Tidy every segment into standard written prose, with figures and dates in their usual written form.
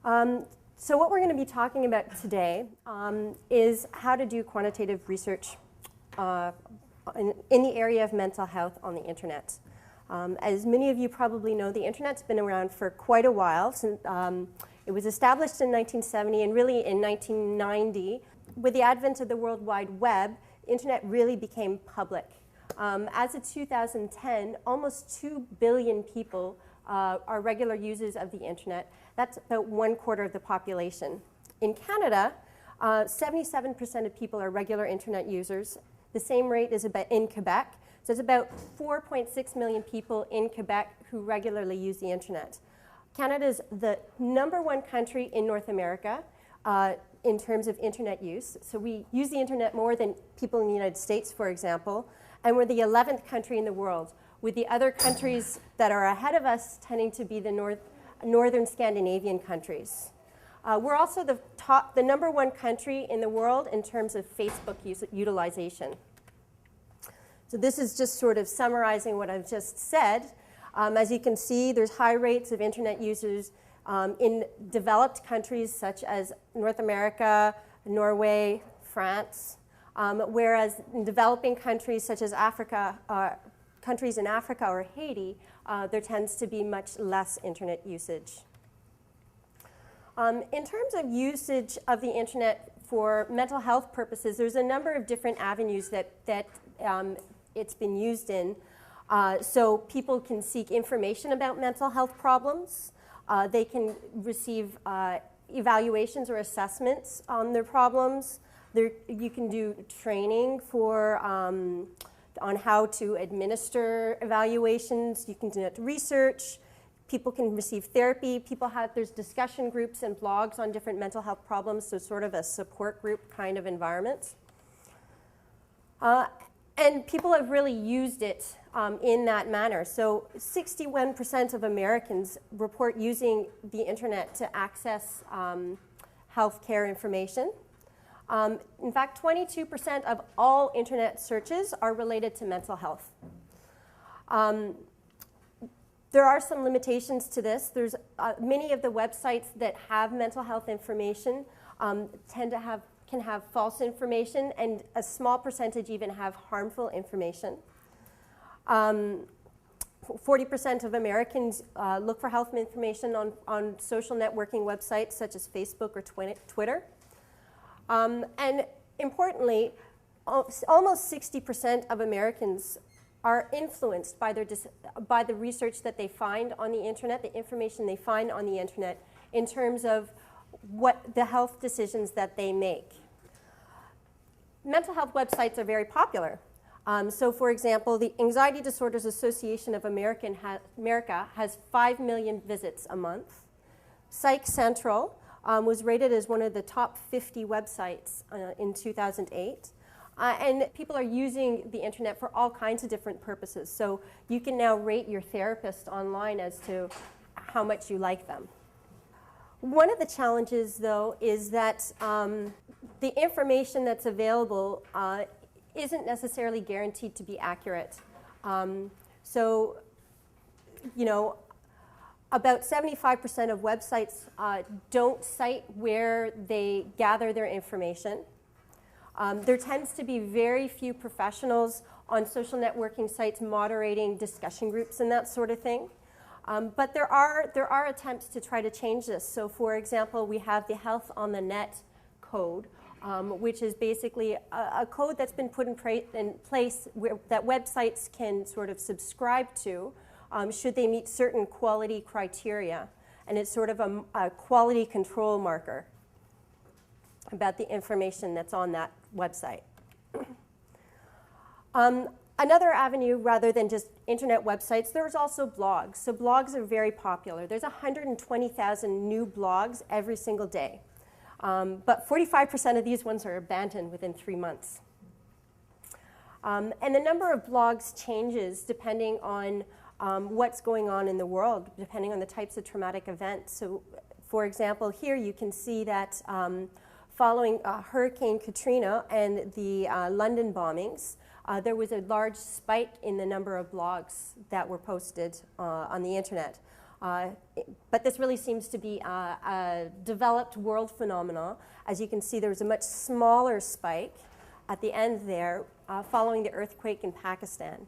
So what we're going to be talking about today is how to do quantitative research in the area of mental health on the internet. As many of you probably know, the internet's been around for quite a while. Since, it was established in 1970, and really in 1990, with the advent of the World Wide Web, the internet really became public. As of 2010, almost 2 billion people are regular users of the internet. That's about 1/4 of the population. In Canada, 77% of people are regular internet users. The same rate is about in Quebec. So it's about 4.6 million people in Quebec who regularly use the internet. Canada is the #1 country in North America in terms of internet use. So we use the internet more than people in the United States, for example. And we're the 11th country in the world, with the other countries that are ahead of us tending to be the northern Scandinavian countries. We're also the #1 country in the world in terms of Facebook utilization. So this is just sort of summarizing what I've just said. As you can see, there's high rates of internet users in developed countries such as North America, Norway, France, whereas in developing countries such as Africa, countries in Africa or Haiti, there tends to be much less internet usage. In terms of usage of the internet for mental health purposes, there's a number of different avenues that it's been used in. So people can seek information about mental health problems. They can receive evaluations or assessments on their problems. You can do training for on how to administer evaluations. You can do research. People can receive therapy. There's discussion groups and blogs on different mental health problems, so sort of a support group kind of environment. And people have really used it in that manner. So 61% of Americans report using the internet to access healthcare information. In fact, 22% of all internet searches are related to mental health. There are some limitations to this. There's many of the websites that have mental health information can have false information, and a small percentage even have harmful information. 40% of Americans look for health information on social networking websites such as Facebook or Twitter. And importantly, almost 60% of Americans are influenced by the research that they find on the internet, the information they find on the internet, in terms of what the health decisions that they make. Mental health websites are very popular. So for example, the Anxiety Disorders Association of America has 5 million visits a month. Psych Central was rated as one of the top 50 websites in 2008. And people are using the internet for all kinds of different purposes. So you can now rate your therapist online as to how much you like them. One of the challenges, though, is that the information that's available isn't necessarily guaranteed to be accurate. So, you know, about 75% of websites don't cite where they gather their information. There tends to be very few professionals on social networking sites moderating discussion groups and that sort of thing. But there are attempts to try to change this. So for example, we have the Health on the Net code, which is basically a code that's been put in place that websites can sort of subscribe to should they meet certain quality criteria. And it's sort of a quality control marker about the information that's on that website. Another avenue, rather than just internet websites, there's also blogs. So blogs are very popular. There's 120,000 new blogs every single day. But 45% of these ones are abandoned within 3 months. And the number of blogs changes depending on what's going on in the world, depending on the types of traumatic events. So for example, here you can see that following Hurricane Katrina and the London bombings, there was a large spike in the number of blogs that were posted on the internet. But this really seems to be a developed world phenomenon. As you can see, there's a much smaller spike at the end there following the earthquake in Pakistan.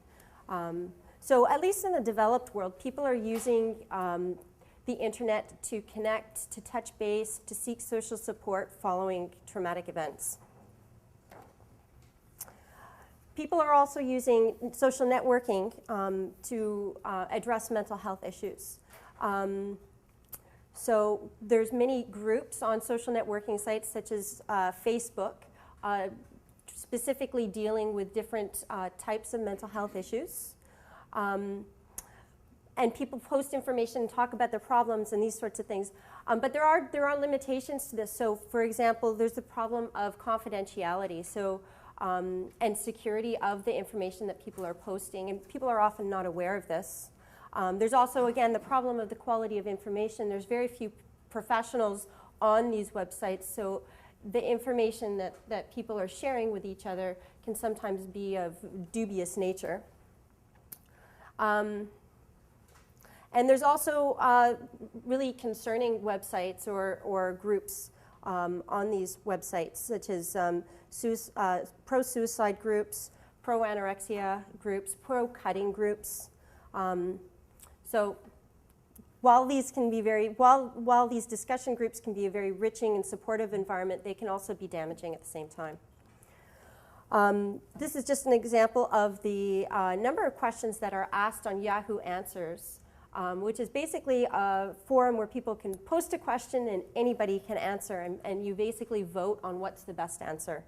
So at least in the developed world, people are using the internet to connect, to touch base, to seek social support following traumatic events. People are also using social networking to address mental health issues. So there's many groups on social networking sites such as Facebook, specifically dealing with different types of mental health issues. And people post information and talk about their problems and these sorts of things. But there are limitations to this. So for example, there's the problem of confidentiality. So and security of the information that people are posting, and people are often not aware of this. There's also, again, the problem of the quality of information. There's very few professionals on these websites, so the information that people are sharing with each other can sometimes be of dubious nature. And there's also really concerning websites or groups on these websites, such as pro-suicide groups, pro-anorexia groups, pro-cutting groups. So while these can be while these discussion groups can be a very enriching and supportive environment, they can also be damaging at the same time. This is just an example of the number of questions that are asked on Yahoo Answers, which is basically a forum where people can post a question and anybody can answer, and you basically vote on what's the best answer.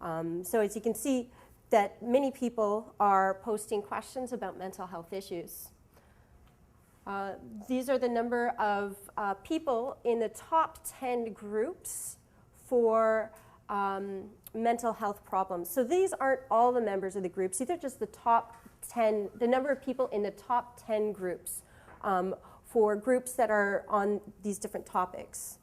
So as you can see, that many people are posting questions about mental health issues. These are the number of people in the top 10 groups for mental health problems. So these aren't all the members of the groups. These are just the top 10, the number of people in the top 10 groups for groups that are on these different topics.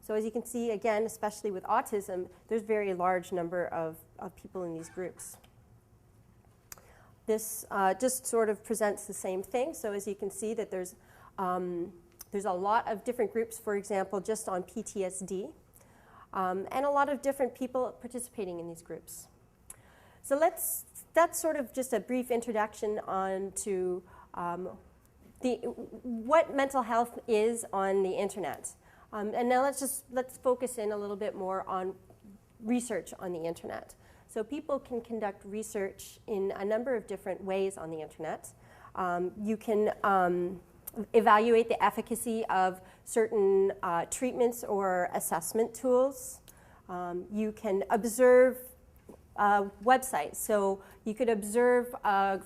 So as you can see, again, especially with autism, there's a very large number of people in these groups. This just sort of presents the same thing. So as you can see that there's a lot of different groups, for example, just on PTSD, and a lot of different people participating in these groups. So that's sort of just a brief introduction on to what mental health is on the internet. And now let's focus in a little bit more on research on the internet. So people can conduct research in a number of different ways on the internet. You can evaluate the efficacy of certain treatments or assessment tools. You can observe websites. So you could observe a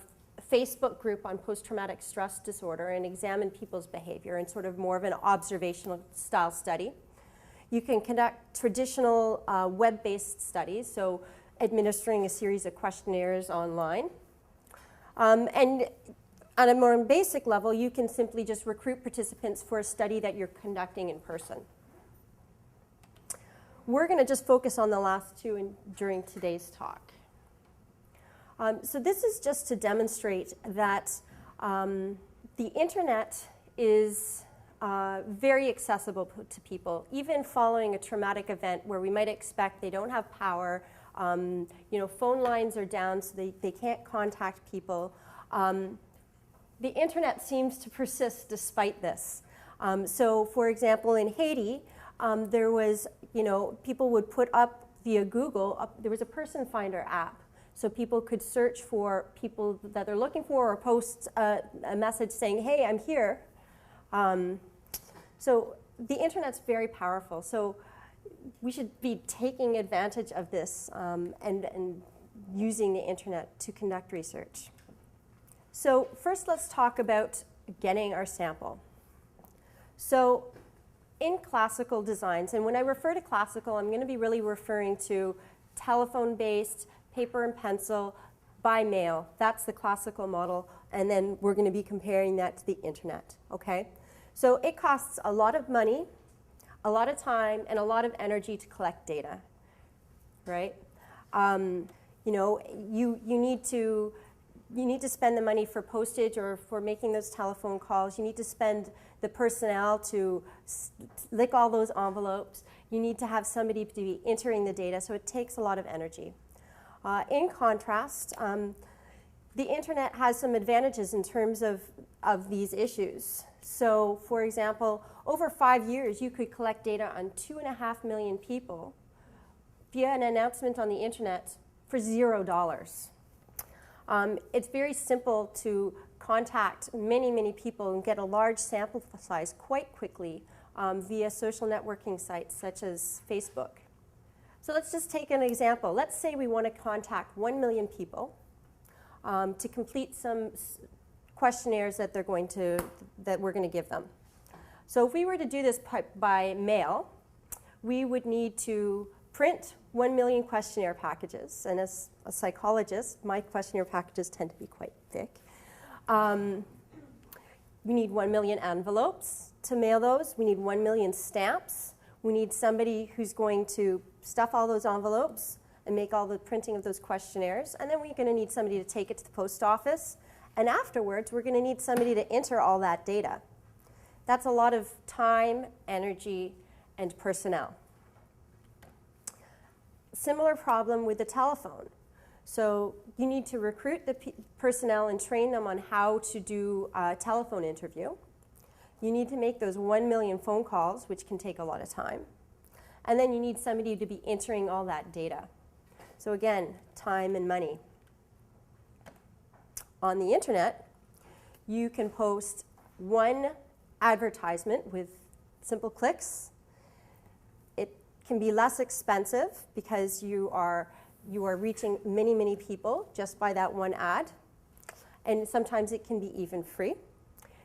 Facebook group on post-traumatic stress disorder and examine people's behavior in sort of more of an observational style study. You can conduct traditional web-based studies, so administering a series of questionnaires online. And on a more basic level, you can simply just recruit participants for a study that you're conducting in person. We're going to just focus on the last two during today's talk. So this is just to demonstrate that the internet is very accessible to people, even following a traumatic event where we might expect they don't have power. You know, phone lines are down, so they can't contact people. The internet seems to persist despite this. So for example, in Haiti, there was, you know, people would put up via Google, there was a person finder app. So people could search for people that they're looking for or post a message saying, hey, I'm here. So the internet's very powerful. So we should be taking advantage of this and using the internet to conduct research. So first, let's talk about getting our sample. So in classical designs, and when I refer to classical, I'm going to be really referring to telephone-based, paper and pencil, by mail. That's the classical model, and then we're going to be comparing that to the internet, okay? So it costs a lot of money, a lot of time, and a lot of energy to collect data, right? You know, you need to You need to spend the money for postage or for making those telephone calls. You need to spend the personnel to lick all those envelopes. You need to have somebody to be entering the data, so it takes a lot of energy. In contrast, the internet has some advantages in terms of these issues. So, for example, over 5 years, you could collect data on 2.5 million people via an announcement on the internet for $0. It's very simple to contact many, many people and get a large sample size quite quickly via social networking sites such as Facebook. So let's just take an example. Let's say we want to contact 1 million people to complete some questionnaires that we're going to give them. So if we were to do this by mail, we would need to print 1 million questionnaire packages. And as a psychologist, my questionnaire packages tend to be quite thick. We need 1 million envelopes to mail those. We need 1 million stamps. We need somebody who's going to stuff all those envelopes and make all the printing of those questionnaires. And then we're going to need somebody to take it to the post office. And afterwards, we're going to need somebody to enter all that data. That's a lot of time, energy, and personnel. Similar problem with the telephone. So you need to recruit the personnel and train them on how to do a telephone interview. You need to make those 1 million phone calls, which can take a lot of time. And then you need somebody to be entering all that data. So again, time and money. On the internet, you can post one advertisement with simple clicks. It can be less expensive because you are reaching many, many people just by that one ad. And sometimes it can be even free.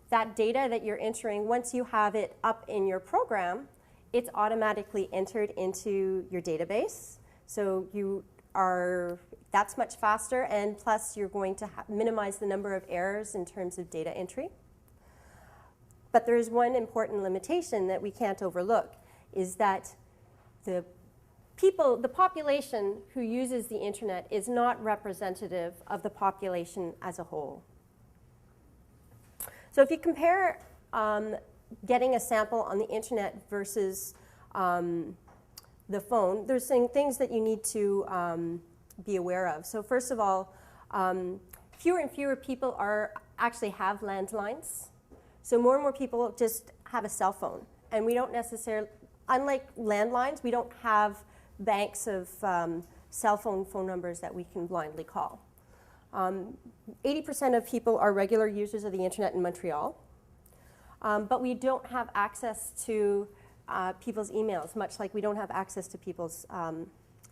That data that you're entering, once you have it up in your program, it's automatically entered into your database. So that's much faster, and plus you're going to minimize the number of errors in terms of data entry. But there is one important limitation that we can't overlook, is that the population who uses the internet is not representative of the population as a whole. So if you compare getting a sample on the internet versus the phone, there's some things that you need to be aware of. So first of all, fewer and fewer people actually have landlines. So more and more people just have a cell phone. And we don't necessarily, unlike landlines, we don't have banks of cell phone numbers that we can blindly call. 80% of people are regular users of the internet in Montreal. But we don't have access to people's emails, much like we don't have access to people's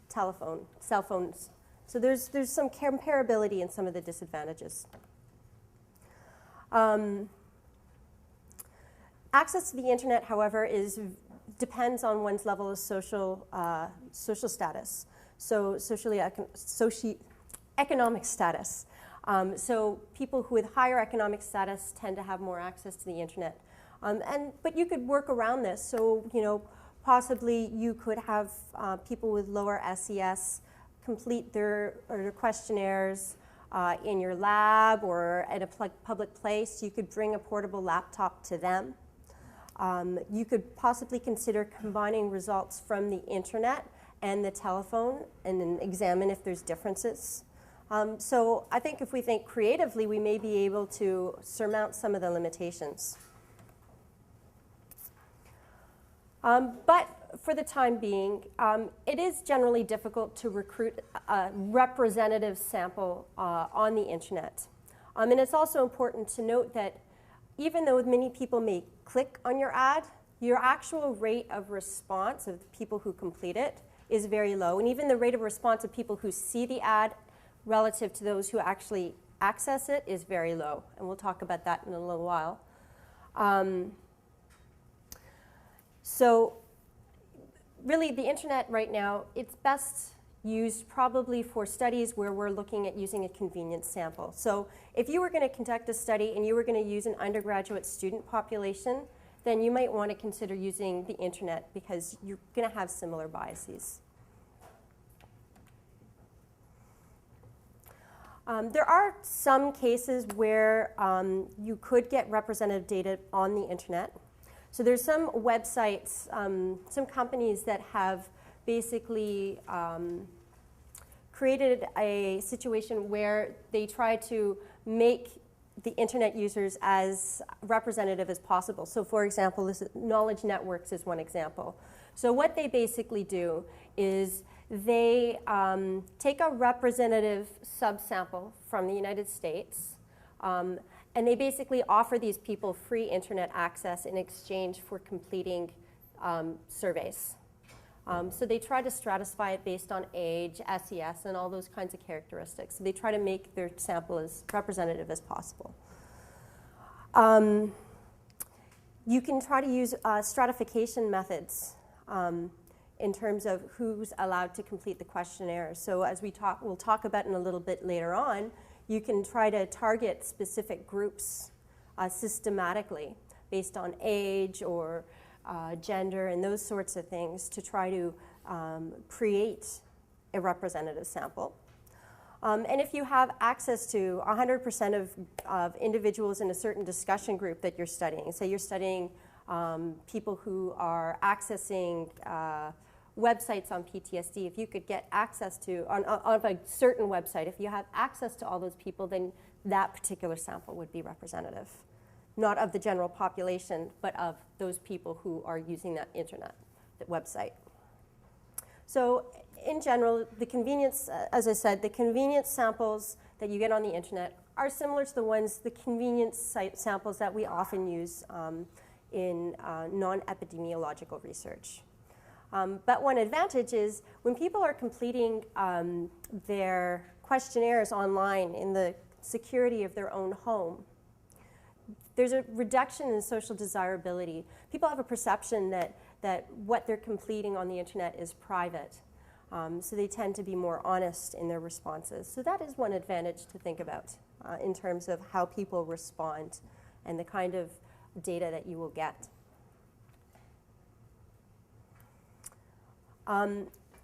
cell phones. So there's some comparability in some of the disadvantages. Access to the internet, however, depends on one's level of social status. So economic status. So people with higher economic status tend to have more access to the internet. But you could work around this. So, possibly you could have people with lower SES complete their questionnaires in your lab or at a public place. You could bring a portable laptop to them. You could possibly consider combining results from the internet and the telephone and then examine if there's differences. So I think if we think creatively, we may be able to surmount some of the limitations. But for the time being, it is generally difficult to recruit a representative sample on the internet. And it's also important to note that even though many people may click on your ad, your actual rate of response of the people who complete it is very low. And even the rate of response of people who see the ad relative to those who actually access it is very low. And we'll talk about that in a little while. So really, the internet right now, it's best used probably for studies where we're looking at using a convenience sample. So if you were going to conduct a study and you were going to use an undergraduate student population, then you might want to consider using the internet because you're going to have similar biases. There are some cases where you could get representative data on the internet. So there's some websites, some companies that have basically created a situation where they try to make the internet users as representative as possible. So for example, Knowledge Networks is one example. So what they basically do is they take a representative subsample from the United States, and they basically offer these people free internet access in exchange for completing surveys. So they try to stratify it based on age, SES, and all those kinds of characteristics. So they try to make their sample as representative as possible. You can try to use stratification methods in terms of who's allowed to complete the questionnaire. So as we'll talk about in a little bit later on, you can try to target specific groups systematically based on age or gender and those sorts of things to try to create a representative sample. And if you have access to 100% of individuals in a certain discussion group that you're studying, say you're studying people who are accessing websites on PTSD, if you could get access to, on a certain website, if you have access to all those people, then that particular sample would be representative. Not of the general population, but of those people who are using that internet, that website. So in general, the convenience, as I said, the convenience samples that you get on the internet are similar to the convenience samples that we often use in non-epidemiological research. But one advantage is when people are completing their questionnaires online in the security of their own home, there's a reduction in social desirability. People have a perception that what they're completing on the internet is private. So they tend to be more honest in their responses. So that is one advantage to think about in terms of how people respond and the kind of data that you will get.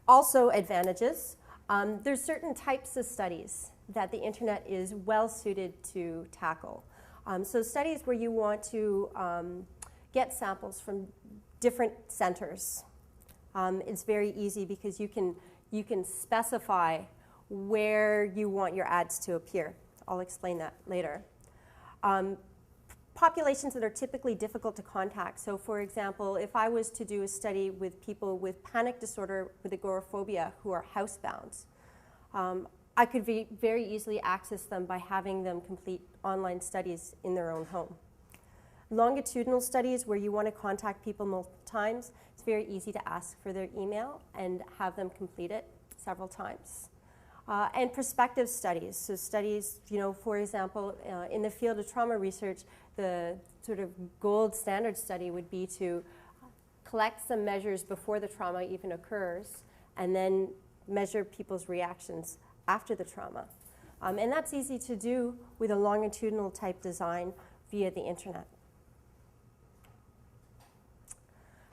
Also advantages. There's certain types of studies that the internet is well suited to tackle. So studies where you want to get samples from different centers. It's very easy because you can specify where you want your ads to appear. I'll explain that later. Populations that are typically difficult to contact. So for example, if I was to do a study with people with panic disorder with agoraphobia who are housebound, I could very easily access them by having them complete online studies in their own home. Longitudinal studies where you want to contact people multiple times, it's very easy to ask for their email and have them complete it several times. And prospective studies, so studies, for example, in the field of trauma research, the sort of gold standard study would be to collect some measures before the trauma even occurs and then measure people's reactions after the trauma. And that's easy to do with a longitudinal type design via the internet.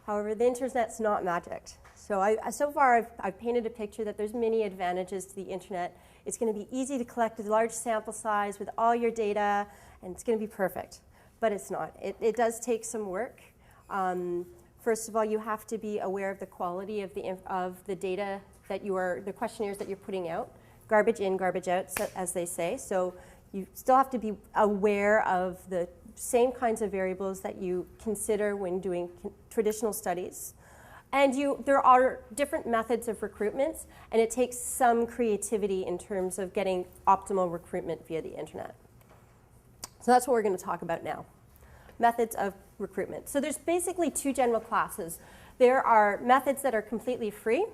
However, the internet's not magic. So far I've painted a picture that there's many advantages to the internet. It's going to be easy to collect a large sample size with all your data, and it's going to be perfect. But it's not. It does take some work. First of all, you have to be aware of the quality of the data that the questionnaires that you're putting out. Garbage in, garbage out, as they say. So you still have to be aware of the same kinds of variables that you consider when doing traditional studies. And there are different methods of recruitment, and it takes some creativity in terms of getting optimal recruitment via the internet. So that's what we're going to talk about now. Methods of recruitment. So there's basically two general classes. There are methods that are completely free,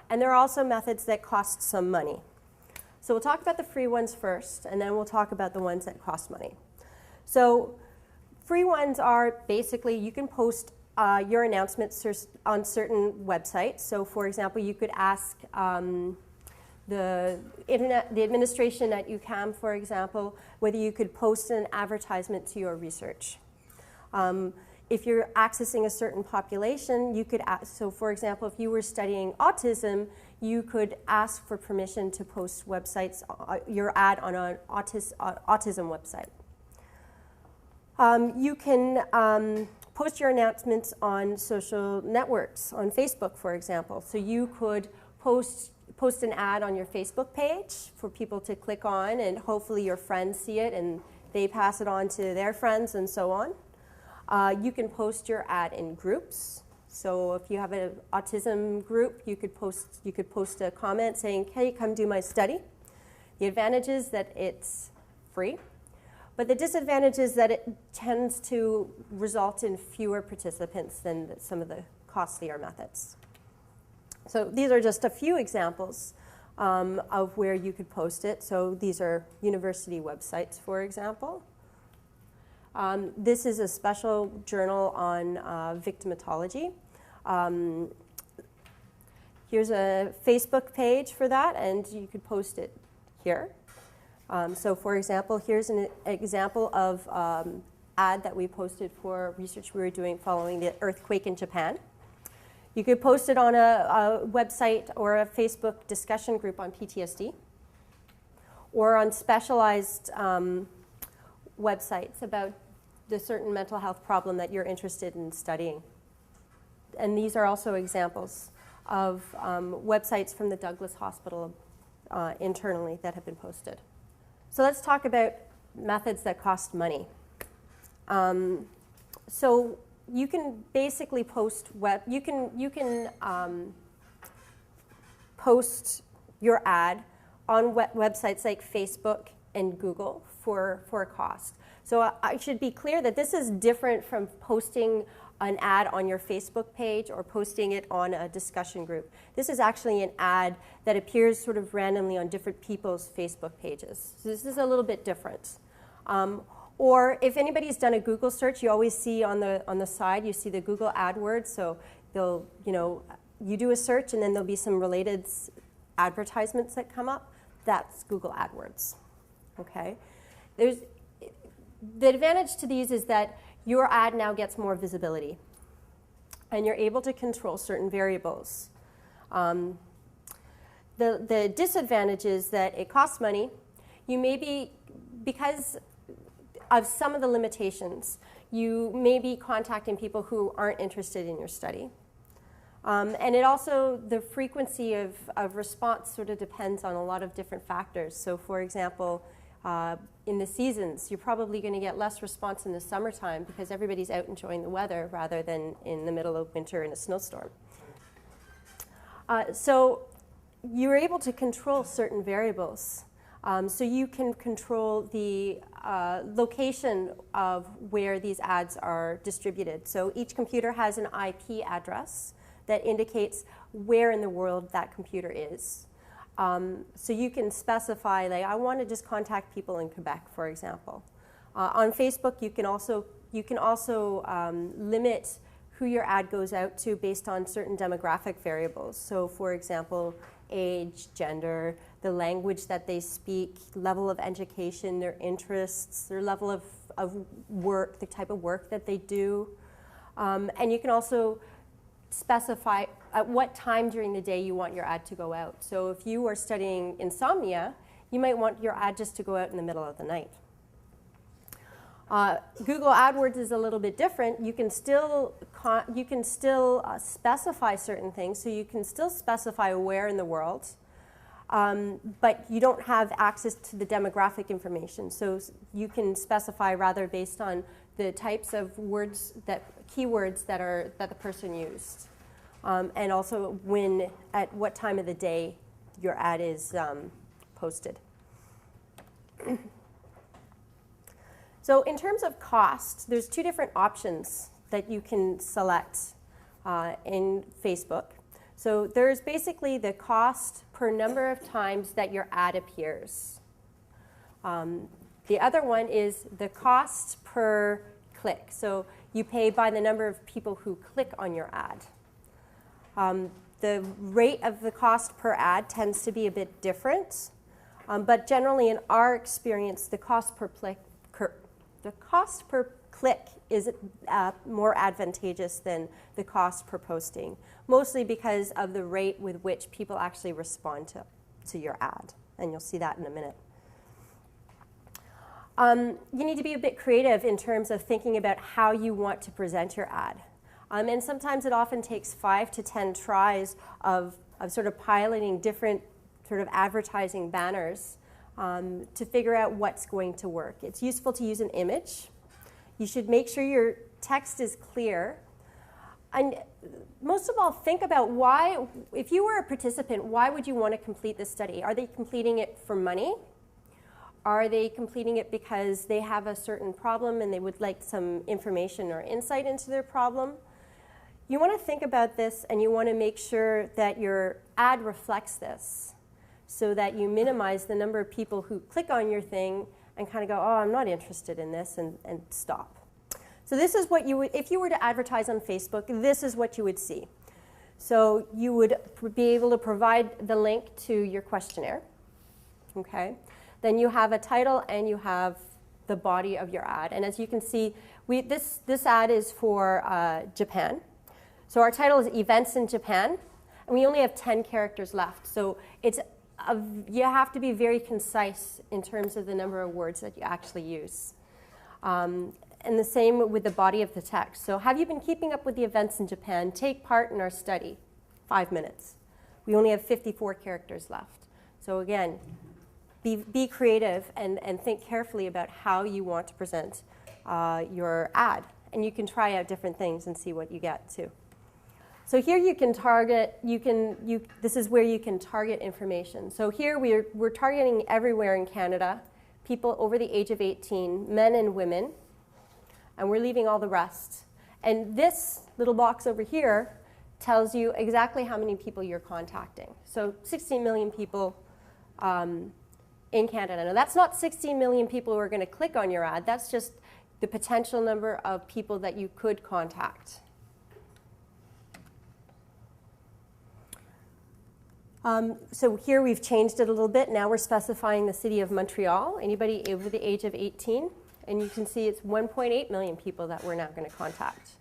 and there are also methods that cost some money. So we'll talk about the free ones first, and then we'll talk about the ones that cost money. So free ones are basically you can post your announcements on certain websites. So for example, you could ask the administration at UQAM, for example, whether you could post an advertisement to your research. if you're accessing a certain population, you could ask, so for example, if you were studying autism, you could ask for permission to post websites, your ad on an autism website. You can post your announcements on social networks, on Facebook, for example. So you could post an ad on your Facebook page for people to click on, and hopefully your friends see it and they pass it on to their friends and so on. You can post your ad in groups. So if you have an autism group, you could post a comment saying, hey, come do my study. The advantage is that it's free, but the disadvantage is that it tends to result in fewer participants than some of the costlier methods. So these are just a few examples of where you could post it. So these are university websites, for example. This is a special journal on victimatology. Here's a Facebook page for that, and you could post it here. So for example, here's an example of ad that we posted for research we were doing following the earthquake in Japan. You could post it on a website or a Facebook discussion group on PTSD, or on specialized websites about the certain mental health problem that you're interested in studying. And these are also examples of websites from the Douglas Hospital internally that have been posted. So let's talk about methods that cost money. So you can basically post post your ad on websites like Facebook and Google for a cost. So I should be clear that this is different from posting an ad on your Facebook page or posting it on a discussion group. This is actually an ad that appears sort of randomly on different people's Facebook pages. So this is a little bit different. Or if anybody's done a Google search, you always see on the side, you see the Google AdWords. So they'll, you do a search and then there'll be some related advertisements that come up. That's Google AdWords. Okay. The advantage to these is that your ad now gets more visibility, and you're able to control certain variables. The disadvantage is that it costs money. You may be, because of some of the limitations, you may be contacting people who aren't interested in your study. And it also, the frequency of response sort of depends on a lot of different factors. So for example, in the seasons, you're probably going to get less response in the summertime because everybody's out enjoying the weather rather than in the middle of winter in a snowstorm. So you're able to control certain variables. So you can control the location of where these ads are distributed. So each computer has an IP address that indicates where in the world that computer is. So you can specify, like, I want to just contact people in Quebec, for example. On Facebook, you can also limit who your ad goes out to based on certain demographic variables. So for example, age, gender, the language that they speak, level of education, their interests, their level of work, the type of work that they do. And you can also specify at what time during the day you want your ad to go out. So if you are studying insomnia, you might want your ad just to go out in the middle of the night. Google AdWords is a little bit different. You can still specify certain things. So you can still specify where in the world, but you don't have access to the demographic information. So you can specify rather based on the types of keywords that the person used, and also at what time of the day your ad is posted. So in terms of cost, there's two different options that you can select in Facebook. So there's basically the cost per number of times that your ad appears. The other one is the cost per click. So you pay by the number of people who click on your ad. The rate of the cost per ad tends to be a bit different, but generally in our experience, the cost per the cost per click is more advantageous than the cost per posting, mostly because of the rate with which people actually respond to your ad. And you'll see that in a minute. You need to be a bit creative in terms of thinking about how you want to present your ad. And sometimes it often takes 5 to 10 tries of sort of piloting different sort of advertising banners to figure out what's going to work. It's useful to use an image. You should make sure your text is clear. And most of all, think about why, if you were a participant, why would you want to complete this study? Are they completing it for money? Are they completing it because they have a certain problem and they would like some information or insight into their problem? You want to think about this, and you want to make sure that your ad reflects this so that you minimize the number of people who click on your thing and kind of go, oh, I'm not interested in this, and stop. So this is what you would, if you were to advertise on Facebook, this is what you would see. So you would be able to provide the link to your questionnaire, okay? Then you have a title and you have the body of your ad. And as you can see, this ad is for Japan. So our title is Events in Japan, and we only have 10 characters left. So you have to be very concise in terms of the number of words that you actually use. And the same with the body of the text. So have you been keeping up with the events in Japan? Take part in our study. 5 minutes. We only have 54 characters left. So again, be creative and think carefully about how you want to present your ad. And you can try out different things and see what you get too. So here you can target, this is where you can target information. So here we're targeting everywhere in Canada, people over the age of 18, men and women, and we're leaving all the rest. And this little box over here tells you exactly how many people you're contacting. So 16 million people in Canada. Now that's not 16 million people who are going to click on your ad, that's just the potential number of people that you could contact. So here we've changed it a little bit. Now we're specifying the city of Montreal, anybody over the age of 18. And you can see it's 1.8 million people that we're now going to contact.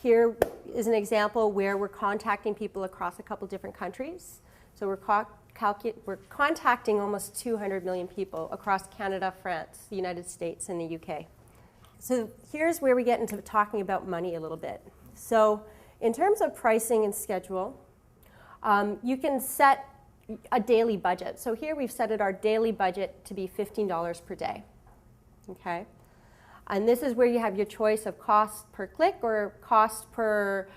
Here is an example where we're contacting people across a couple different countries. So we're contacting almost 200 million people across Canada, France, the United States, and the UK. So here's where we get into talking about money a little bit. So in terms of pricing and schedule, you can set a daily budget. So here we've set our daily budget to be $15 per day. Okay? And this is where you have your choice of cost per click or cost per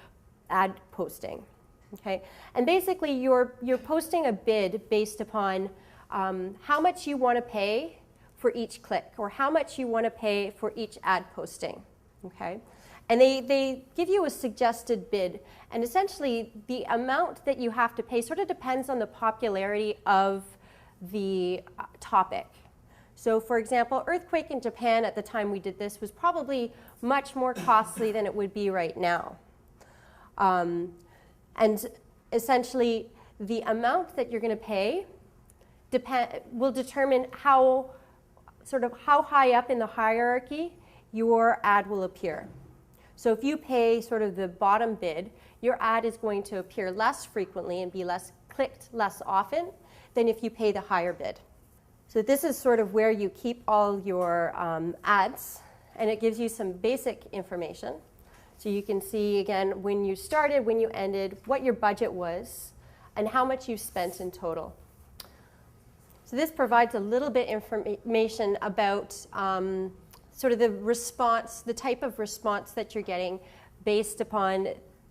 ad posting. Okay? And basically you're posting a bid based upon how much you want to pay for each click or how much you want to pay for each ad posting. Okay? And they give you a suggested bid. And essentially, the amount that you have to pay sort of depends on the popularity of the topic. So for example, earthquake in Japan at the time we did this was probably much more costly than it would be right now. And essentially, the amount that you're going to pay will determine how high up in the hierarchy your ad will appear. So if you pay sort of the bottom bid, your ad is going to appear less frequently and be less clicked less often than if you pay the higher bid. So this is sort of where you keep all your ads, and it gives you some basic information. So you can see, again, when you started, when you ended, what your budget was, and how much you spent in total. So this provides a little bit information about sort of the response, the type of response that you're getting based upon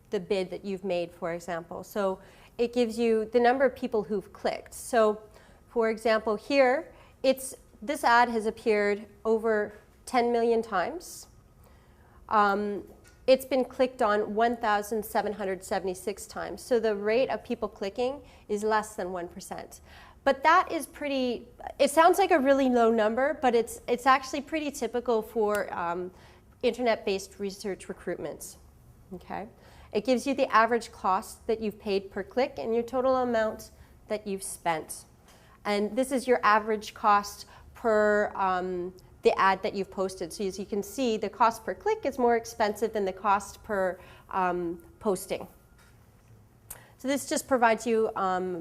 the bid that you've made, for example. So it gives you the number of people who've clicked. So for example, here, this ad has appeared over 10 million times. It's been clicked on 1,776 times. So the rate of people clicking is less than 1%. But that is pretty, it sounds like a really low number, but it's actually pretty typical for internet-based research recruitments. Okay? It gives you the average cost that you've paid per click and your total amount that you've spent. And this is your average cost per the ad that you've posted. So as you can see, the cost per click is more expensive than the cost per posting. So this just provides you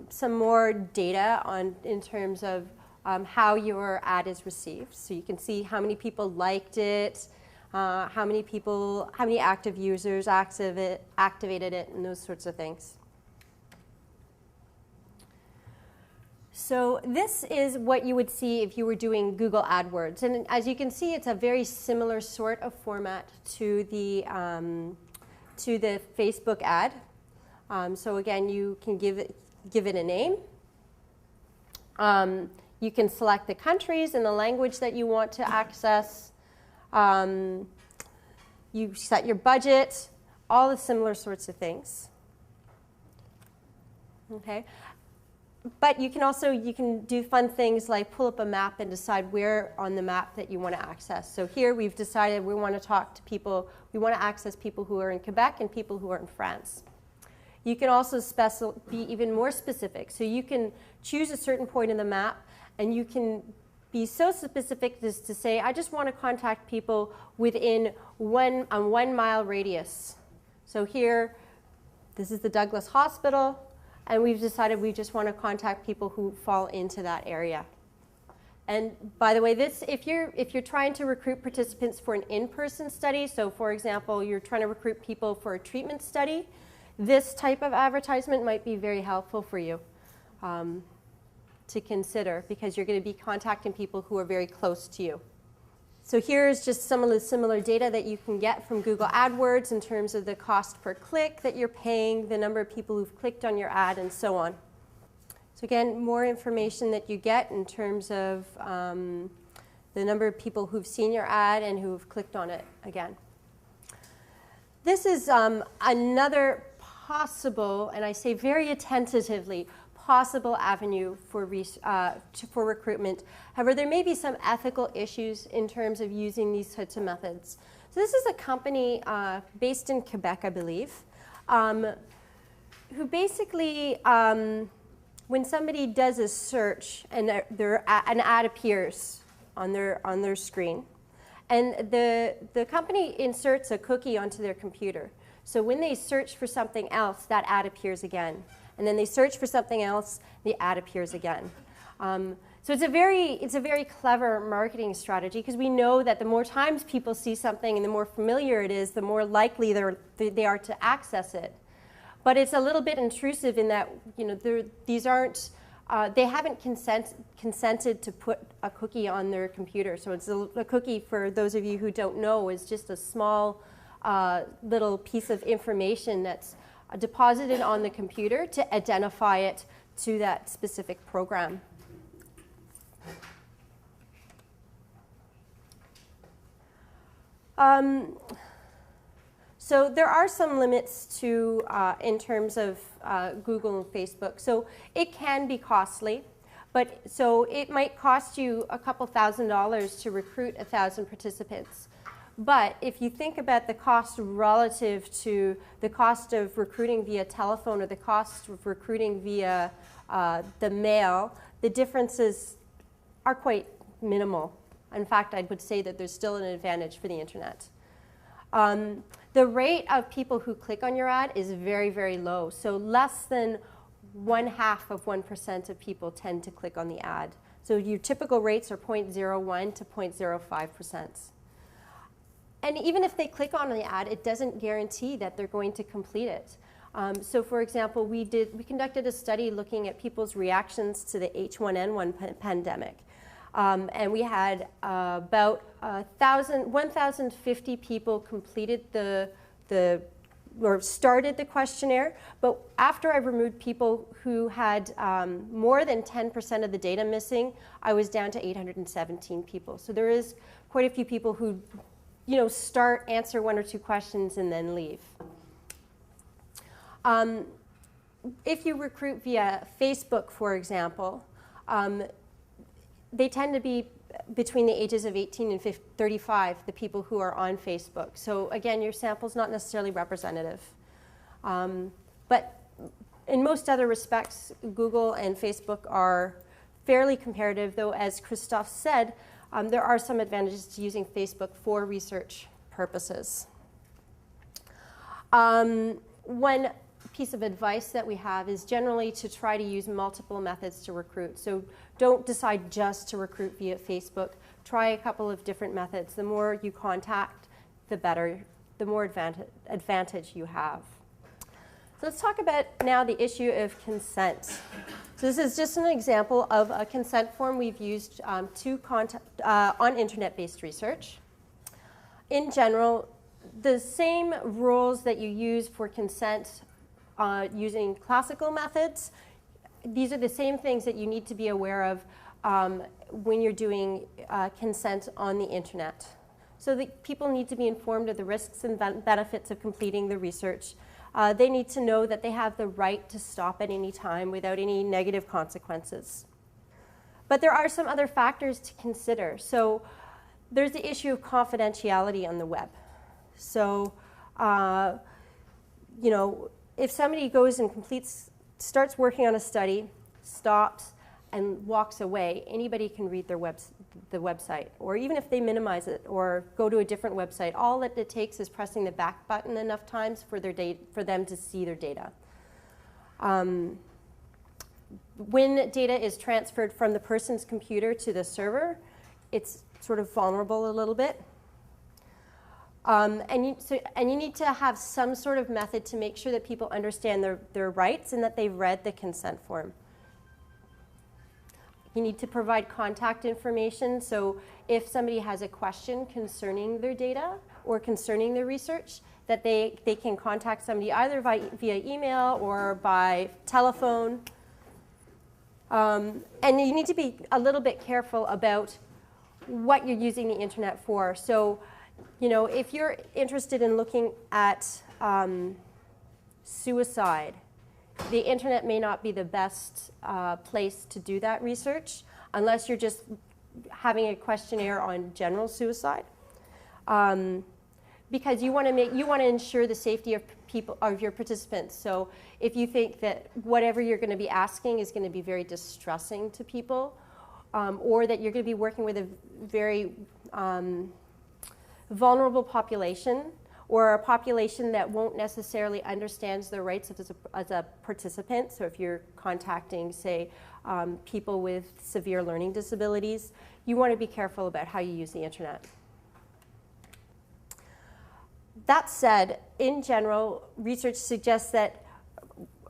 some more data in terms of how your ad is received. So you can see how many people liked it, how many active users activated it, and those sorts of things. So this is what you would see if you were doing Google AdWords. And as you can see, it's a very similar sort of format to the Facebook ad. So again, you can give it a name. You can select the countries and the language that you want to access. You set your budget, all the similar sorts of things. Okay. But you can do fun things like pull up a map and decide where on the map that you want to access. So here we've decided we want to talk to people, we want to access people who are in Quebec and people who are in France. You can also be even more specific. So you can choose a certain point in the map, and you can be so specific as to say, I just want to contact people within a 1 mile radius. So here, this is the Douglas Hospital. And we've decided we just want to contact people who fall into that area. And by the way, if you're trying to recruit participants for an in-person study, so for example, you're trying to recruit people for a treatment study, this type of advertisement might be very helpful for you to consider, because you're going to be contacting people who are very close to you. So here's just some of the similar data that you can get from Google AdWords in terms of the cost per click that you're paying, the number of people who've clicked on your ad, and so on. So again, more information that you get in terms of the number of people who've seen your ad and who've clicked on it again. This is another possible, and I say very tentatively, possible avenue for recruitment. However, there may be some ethical issues in terms of using these types of methods. So this is a company based in Quebec, I believe, who basically, when somebody does a search and an ad appears on their screen, and the company inserts a cookie onto their computer. So when they search for something else, that ad appears again. And then they search for something else, the ad appears again. So it's a very clever marketing strategy, because we know that the more times people see something and the more familiar it is, the more likely they are to access it. But it's a little bit intrusive in that, you know, they haven't consented to put a cookie on their computer. So it's a cookie, for those of you who don't know, is just a small little piece of information that's deposited on the computer to identify it to that specific program. So there are some limits to in terms of Google and Facebook. So it can be costly, but so it might cost you a couple $1,000s to recruit 1,000 participants. But if you think about the cost relative to the cost of recruiting via telephone or the cost of recruiting via the mail, the differences are quite minimal. In fact, I would say that there's still an advantage for the internet. The rate of people who click on your ad is very, very low. So less than 0.5% of people tend to click on the ad. So your typical rates are 0.01 to 0.05%. And even if they click on the ad, it doesn't guarantee that they're going to complete it. So for example, we conducted a study looking at people's reactions to the H1N1 pandemic. And we had about 1,050 people completed or started the questionnaire. But after I removed people who had more than 10% of the data missing, I was down to 817 people. So there is quite a few people who, you know, start, answer 1 or 2 questions, and then leave. If you recruit via Facebook, for example, they tend to be between the ages of 18 and 35, the people who are on Facebook. So again, your sample's not necessarily representative. But in most other respects, Google and Facebook are fairly comparative, though as Christophe said, there are some advantages to using Facebook for research purposes. One piece of advice that we have is generally to try to use multiple methods to recruit. So don't decide just to recruit via Facebook. Try a couple of different methods. The more you contact, the better, the more advantage you have. So let's talk about now the issue of consent. So this is just an example of a consent form we've used on internet-based research. In general, the same rules that you use for consent using classical methods, these are the same things that you need to be aware of when you're doing consent on the internet. So that people need to be informed of the risks and benefits of completing the research. They need to know that they have the right to stop at any time without any negative consequences. But there are some other factors to consider. So there's the issue of confidentiality on the web. So, you know, if somebody goes and starts working on a study, stops, and walks away, anybody can read the website. Or even if they minimize it or go to a different website, all that it takes is pressing the back button enough times for them to see their data. When data is transferred from the person's computer to the server, it's sort of vulnerable a little bit. And you need to have some sort of method to make sure that people understand their rights and that they've read the consent form. You need to provide contact information, so if somebody has a question concerning their data or concerning their research, that they can contact somebody either via email or by telephone. And you need to be a little bit careful about what you're using the internet for. So, you know, if you're interested in looking at suicide, the internet may not be the best place to do that research unless you're just having a questionnaire on general suicide, because you want to ensure the safety of your participants. So if you think that whatever you're going to be asking is going to be very distressing to people, or that you're going to be working with a very vulnerable population, or a population that won't necessarily understand their rights as a participant. So if you're contacting, say, people with severe learning disabilities, you want to be careful about how you use the internet. That said, in general, research suggests that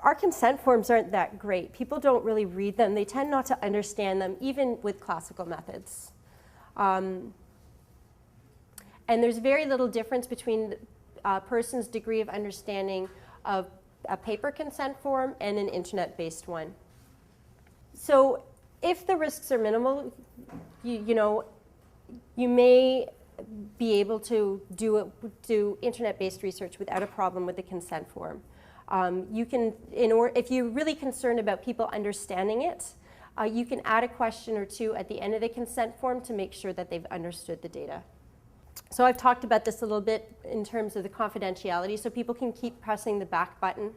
our consent forms aren't that great. People don't really read them. They tend not to understand them, even with classical methods. And there's very little difference between a person's degree of understanding of a paper consent form and an internet-based one. So if the risks are minimal, you may be able to do internet-based research without a problem with the consent form. If you're really concerned about people understanding it, you can add a question or two at the end of the consent form to make sure that they've understood the data. So I've talked about this a little bit in terms of the confidentiality. So people can keep pressing the back button.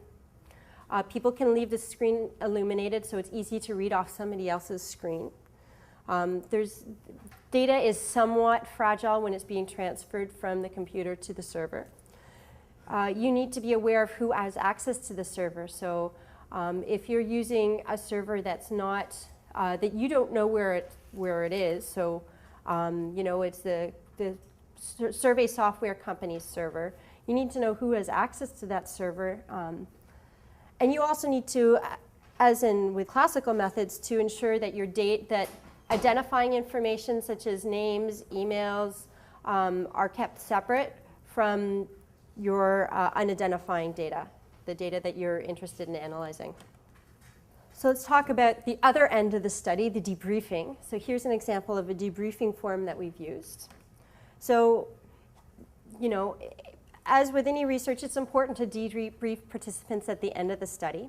People can leave the screen illuminated so it's easy to read off somebody else's screen. Data is somewhat fragile when it's being transferred from the computer to the server. You need to be aware of who has access to the server. So if you're using a server that's not, that you don't know where it is, so it's the survey software company's server, you need to know who has access to that server. And you also need to, as in with classical methods, to ensure that that identifying information such as names, emails, are kept separate from your unidentifying data, the data that you're interested in analyzing. So let's talk about the other end of the study, the debriefing. So here's an example of a debriefing form that we've used. So, as with any research, it's important to debrief participants at the end of the study.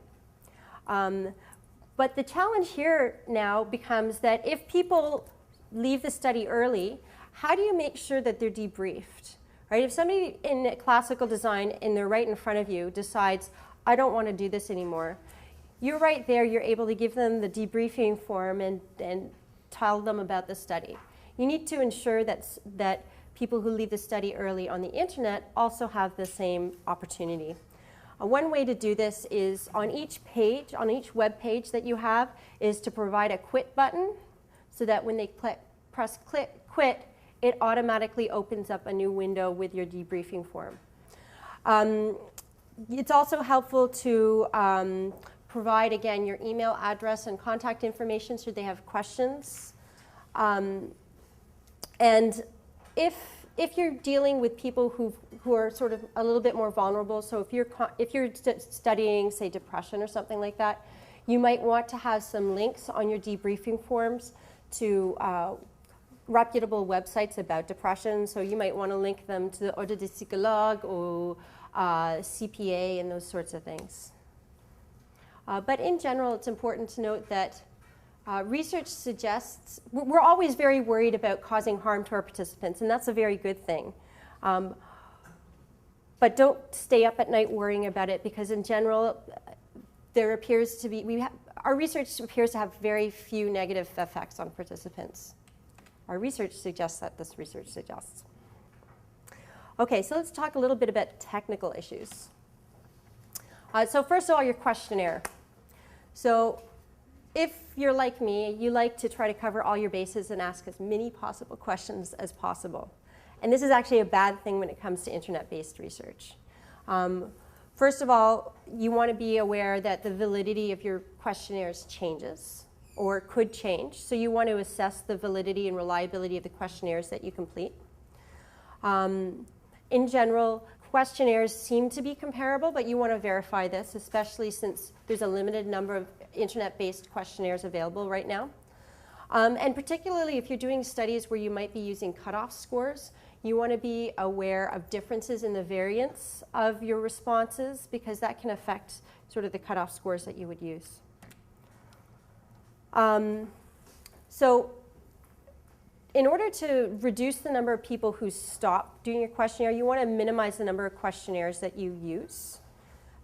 But the challenge here now becomes that if people leave the study early, how do you make sure that they're debriefed? Right? If somebody in classical design, and they're right in front of you, decides, I don't want to do this anymore, you're right there, you're able to give them the debriefing form and tell them about the study. you need to ensure that people who leave the study early on the internet also have the same opportunity. One way to do this is on each page, on each web page that you have, is to provide a quit button so that when they press quit, it automatically opens up a new window with your debriefing form. It's also helpful to provide, again, your email address and contact information should they have questions. And if you're dealing with people who are sort of a little bit more vulnerable, so if you're studying, say, depression or something like that, you might want to have some links on your debriefing forms to reputable websites about depression. So you might want to link them to the Ordre des Psychologues or CPA and those sorts of things. But in general, it's important to note that research suggests, we're always very worried about causing harm to our participants, and that's a very good thing. But don't stay up at night worrying about it, because in general, there appears to be, our research appears to have very few negative effects on participants. Our research suggests that this research suggests. Okay, so let's talk a little bit about technical issues. So first of all, your questionnaire. So if you're like me, you like to try to cover all your bases and ask as many possible questions as possible. And this is actually a bad thing when it comes to internet-based research. First of all, you want to be aware that the validity of your questionnaires changes or could change. So you want to assess the validity and reliability of the questionnaires that you complete. In general, questionnaires seem to be comparable, but you want to verify this, especially since there's a limited number of internet-based questionnaires available right now. And particularly if you're doing studies where you might be using cutoff scores, you want to be aware of differences in the variance of your responses, because that can affect sort of the cutoff scores that you would use. So in order to reduce the number of people who stop doing your questionnaire, you want to minimize the number of questionnaires that you use.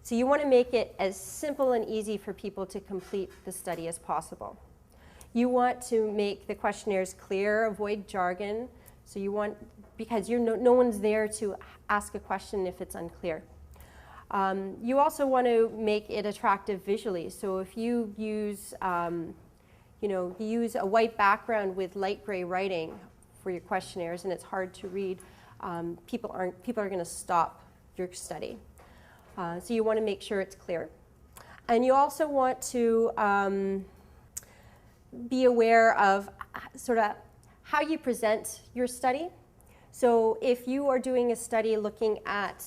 So you want to make it as simple and easy for people to complete the study as possible. You want to make the questionnaires clear, avoid jargon. So you want, because no one's there to ask a question if it's unclear. You also want to make it attractive visually. So if you use, you use a white background with light gray writing for your questionnaires and it's hard to read, people are going to stop your study. So you want to make sure it's clear. And you also want to be aware of sort of how you present your study. So if you are doing a study looking at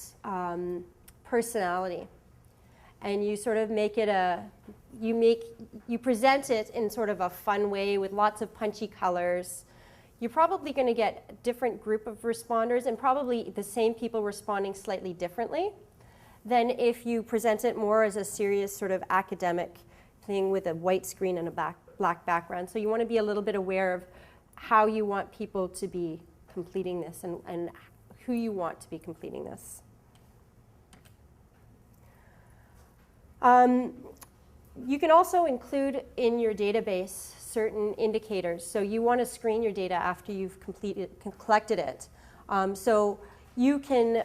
personality, and you sort of make it you present it in sort of a fun way with lots of punchy colors, you're probably going to get a different group of responders and probably the same people responding slightly differently than if you present it more as a serious sort of academic thing with a white screen and a black background. So you want to be a little bit aware of how you want people to be completing this and who you want to be completing this. You can also include in your database certain indicators. So you want to screen your data after you've collected it. So you can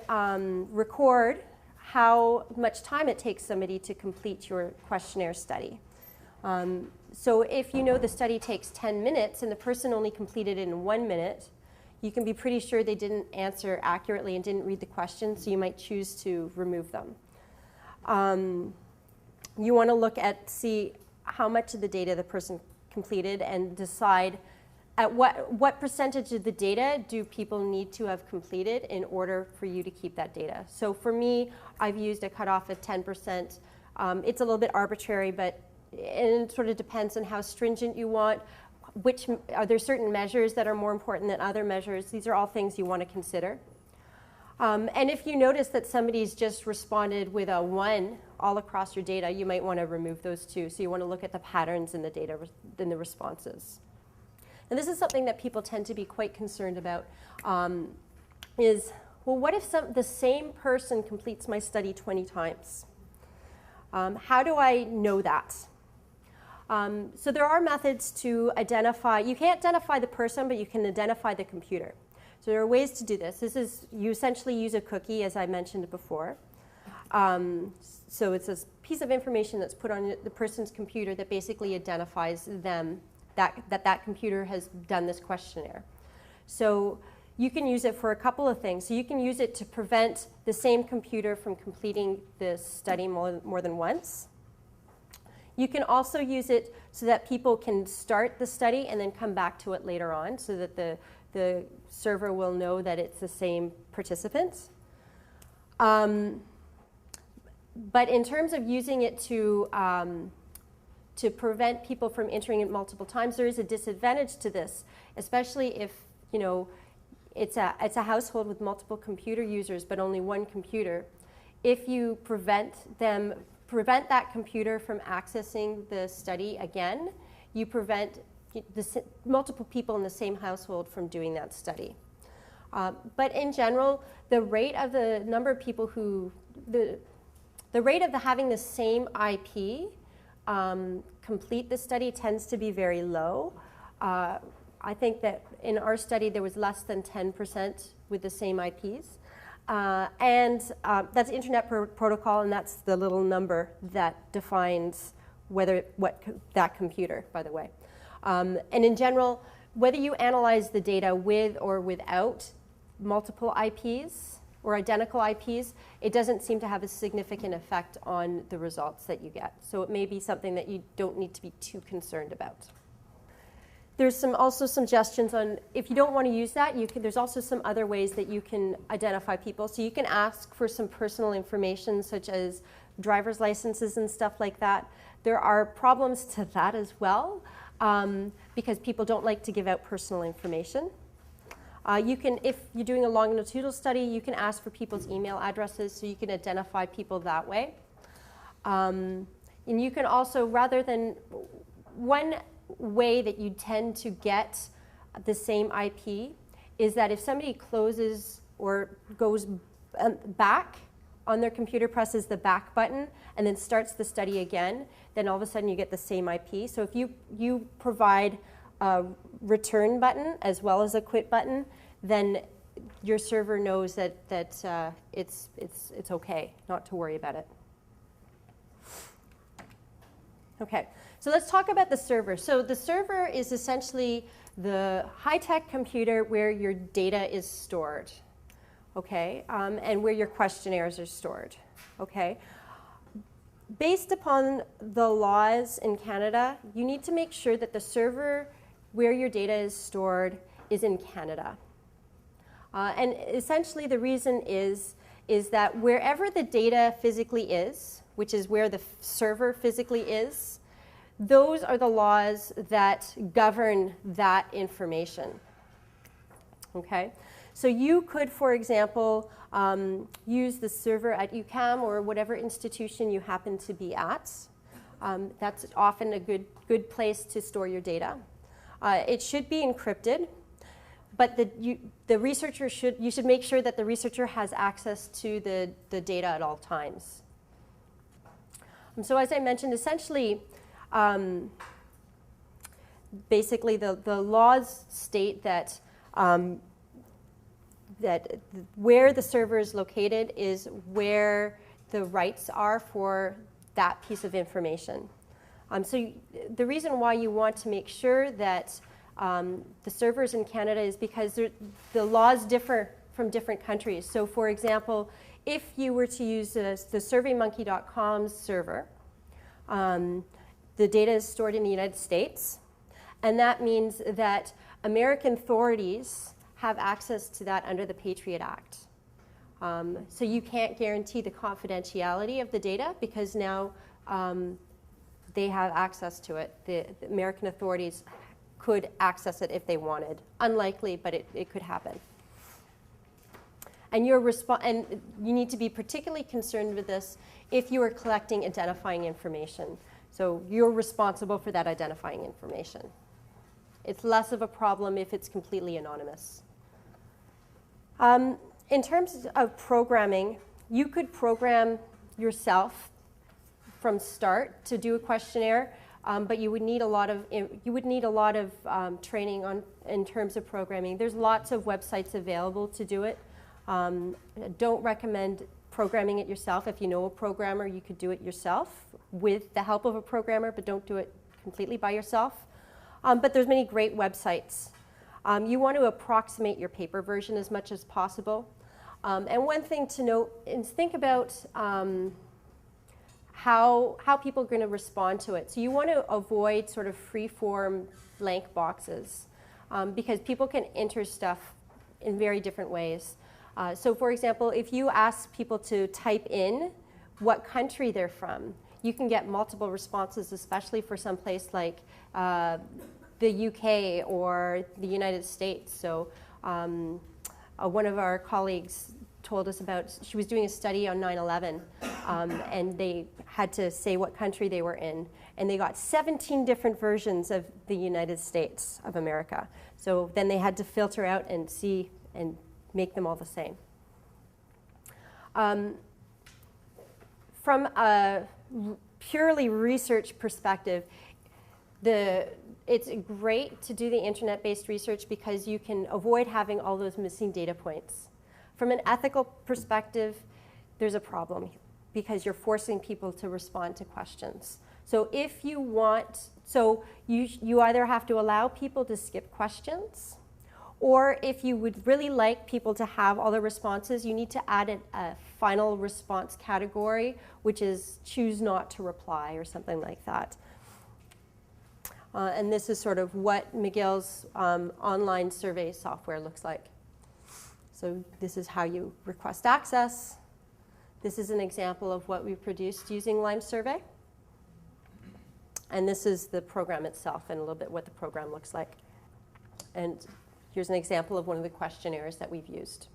record how much time it takes somebody to complete your questionnaire study. So if you know the study takes 10 minutes and the person only completed it in 1 minute, you can be pretty sure they didn't answer accurately and didn't read the questions, so you might choose to remove them. You want to look at, see how much of the data the person completed and decide at what percentage of the data do people need to have completed in order for you to keep that data. So for me, I've used a cutoff of 10%. It's a little bit arbitrary, but it sort of depends on how stringent you want. Are there certain measures that are more important than other measures? These are all things you want to consider. And if you notice that somebody's just responded with a 1 all across your data, you might want to remove those too. So you want to look at the patterns in the data, in the responses. And this is something that people tend to be quite concerned about, is, well, what if the same person completes my study 20 times? How do I know that? So there are methods to identify, you can't identify the person, but you can identify the computer. So there are ways to do this. You essentially use a cookie, as I mentioned before. So it's a piece of information that's put on the person's computer that basically identifies them, that computer has done this questionnaire. So you can use it for a couple of things. So you can use it to prevent the same computer from completing this study more than once. You can also use it so that people can start the study and then come back to it later on, so that the server will know that it's the same participants. But in terms of using it to prevent people from entering it multiple times, there is a disadvantage to this, especially if it's a household with multiple computer users but only one computer. If you prevent that computer from accessing the study again, you prevent multiple people in the same household from doing that study. But in general, the rate of the number of people the rate of having the same IP complete the study tends to be very low. I think that in our study there was less than 10% with the same IPs. That's Internet Protocol, and that's the little number that defines that computer, by the way. And in general, whether you analyze the data with or without multiple IPs or identical IPs, it doesn't seem to have a significant effect on the results that you get. So it may be something that you don't need to be too concerned about. There's also some suggestions on, if you don't want to use that, there's also some other ways that you can identify people. So you can ask for some personal information, such as driver's licenses and stuff like that. There are problems to that as well, because people don't like to give out personal information. If you're doing a longitudinal study, you can ask for people's email addresses, so you can identify people that way. And you can also, one way that you tend to get the same IP is that if somebody closes or goes back on their computer, presses the back button, and then starts the study again, then all of a sudden you get the same IP. So if you provide a return button as well as a quit button, then your server knows that it's okay, not to worry about it. Okay, so let's talk about the server. So the server is essentially the high-tech computer where your data is stored, okay, and where your questionnaires are stored, okay. Based upon the laws in Canada, you need to make sure that the server where your data is stored is in Canada. And essentially the reason is that wherever the data physically is, which is where the server physically is, those are the laws that govern that information. Okay? So you could, for example, use the server at UQAM or whatever institution you happen to be at. That's often a good place to store your data. It should be encrypted, but you should make sure that the researcher has access to the data at all times. So as I mentioned, essentially, basically the laws state that where the server is located is where the rights are for that piece of information. So the reason why you want to make sure that the servers in Canada is because the laws differ from different countries. So for example, if you were to use the surveymonkey.com server, the data is stored in the United States, and that means that American authorities have access to that under the Patriot Act. So you can't guarantee the confidentiality of the data because now they have access to it. The American authorities could access it if they wanted. Unlikely, but it could happen. And you need to be particularly concerned with this if you are collecting identifying information. So you're responsible for that identifying information. It's less of a problem if it's completely anonymous. In terms of programming, you could program yourself from start to do a questionnaire but you would need a lot of training in terms of programming. There's lots of websites available to do it. Don't recommend programming it yourself. If you know a programmer, you could do it yourself with the help of a programmer, but don't do it completely by yourself. But there's many great websites. You want to approximate your paper version as much as possible. And one thing to note is think about how people are going to respond to it. So you want to avoid sort of free-form blank boxes because people can enter stuff in very different ways. So for example, if you ask people to type in what country they're from, you can get multiple responses, especially for some place like the UK or the United States. So one of our colleagues told us about, she was doing a study on 9/11, and they had to say what country they were in, and they got 17 different versions of the United States of America. So then they had to filter out and see and make them all the same. From a purely research perspective, it's great to do the internet-based research because you can avoid having all those missing data points. From an ethical perspective, there's a problem because you're forcing people to respond to questions. So if you want, you either have to allow people to skip questions, or if you would really like people to have all the responses, you need to add a final response category, which is choose not to reply or something like that. And this is sort of what McGill's online survey software looks like. So this is how you request access. This is an example of what we produced using Lime Survey. And this is the program itself and a little bit what the program looks like. And here's an example of one of the questionnaires that we've used.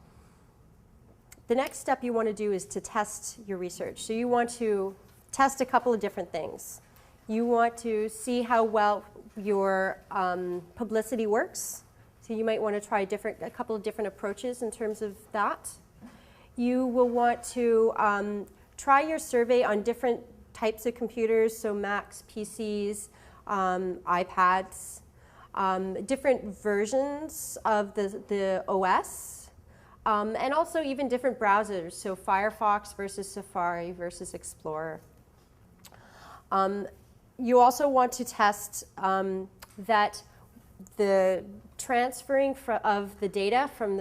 The next step you want to do is to test your research. So you want to test a couple of different things. You want to see how well your publicity works. So you might want to try a couple of different approaches in terms of that. You will want to try your survey on different types of computers, so Macs, PCs, iPads, different versions of the OS, and also even different browsers, so Firefox versus Safari versus Explorer. You also want to test that the transferring of the data from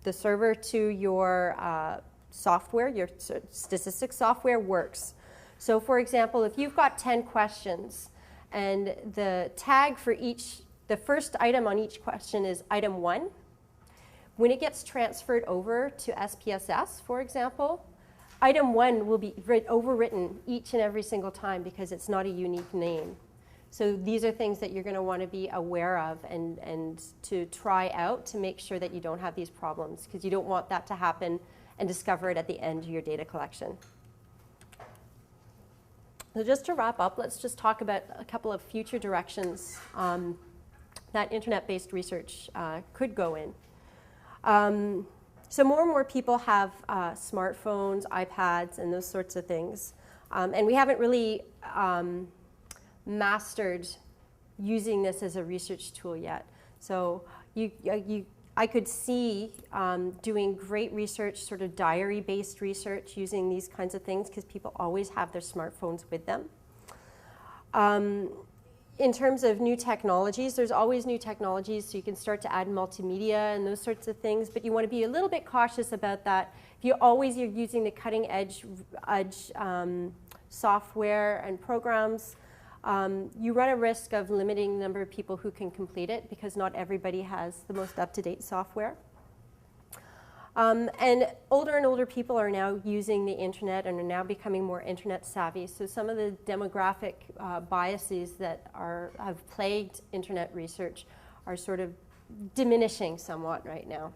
the server to your software, your statistics software works. So for example, if you've got 10 questions and the tag for the first item on each question is item 1, when it gets transferred over to SPSS, for example, item 1 will be overwritten each and every single time because it's not a unique name. So these are things that you're going to want to be aware of and to try out to make sure that you don't have these problems, because you don't want that to happen and discover it at the end of your data collection. So just to wrap up, let's just talk about a couple of future directions that internet-based research could go in. So more and more people have smartphones, iPads, and those sorts of things. And we haven't really mastered using this as a research tool yet. So I could see doing great research, sort of diary-based research using these kinds of things because people always have their smartphones with them. In terms of new technologies, there's always new technologies, so you can start to add multimedia and those sorts of things, but you want to be a little bit cautious about that. If you're using the cutting edge software and programs, you run a risk of limiting the number of people who can complete it because not everybody has the most up-to-date software. And older people are now using the internet and are now becoming more internet savvy. So some of the demographic biases that have plagued internet research are sort of diminishing somewhat right now.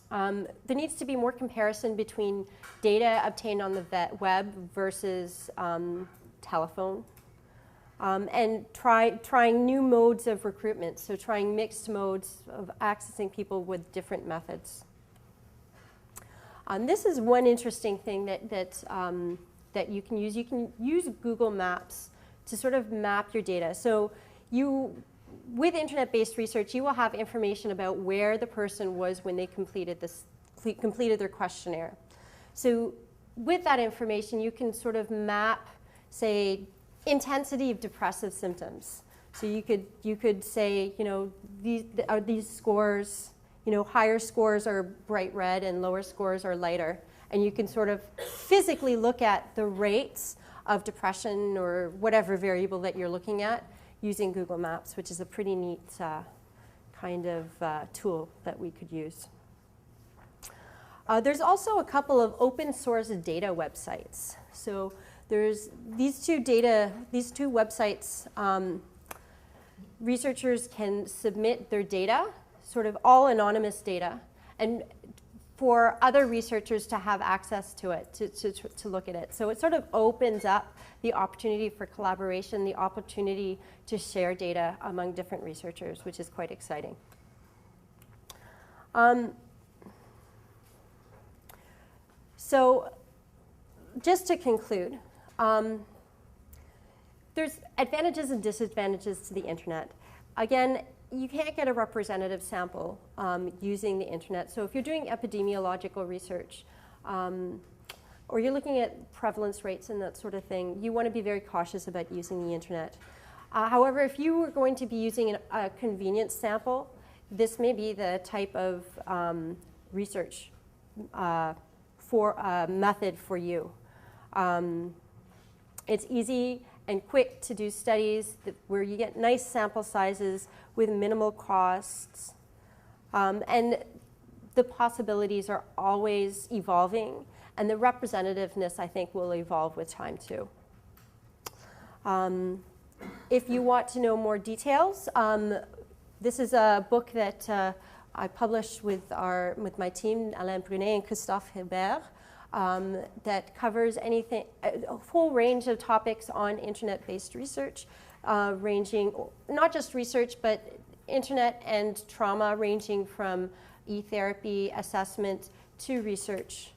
There needs to be more comparison between data obtained on the web versus telephone. And trying new modes of recruitment, so trying mixed modes of accessing people with different methods. This is one interesting thing that that you can use. You can use Google Maps to sort of map your data. So with internet-based research, you will have information about where the person was when they completed their questionnaire. So with that information, you can sort of map, say, intensity of depressive symptoms. So you could say, these scores, higher scores are bright red and lower scores are lighter. And you can sort of physically look at the rates of depression or whatever variable that you're looking at using Google Maps, which is a pretty neat kind of tool that we could use. There's also a couple of open source data websites. So there's these two websites. Researchers can submit their data, sort of all anonymous data, and for other researchers to have access to it, to look at it. So it sort of opens up the opportunity for collaboration, the opportunity to share data among different researchers, which is quite exciting. So just to conclude, there's advantages and disadvantages to the internet. Again, you can't get a representative sample using the internet. So if you're doing epidemiological research or you're looking at prevalence rates and that sort of thing, you want to be very cautious about using the internet. However, if you were going to be using a convenience sample, this may be the type of research method for you. It's easy and quick to do studies where you get nice sample sizes with minimal costs. And the possibilities are always evolving, and the representativeness, I think, will evolve with time too. If you want to know more details, this is a book that I published with my team, Alain Brunet and Christophe Hebert, that covers anything, a whole range of topics on internet-based research, ranging, not just research, but internet and trauma, ranging from e-therapy assessment to research.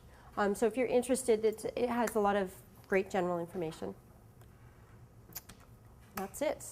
So if you're interested, it has a lot of great general information. That's it.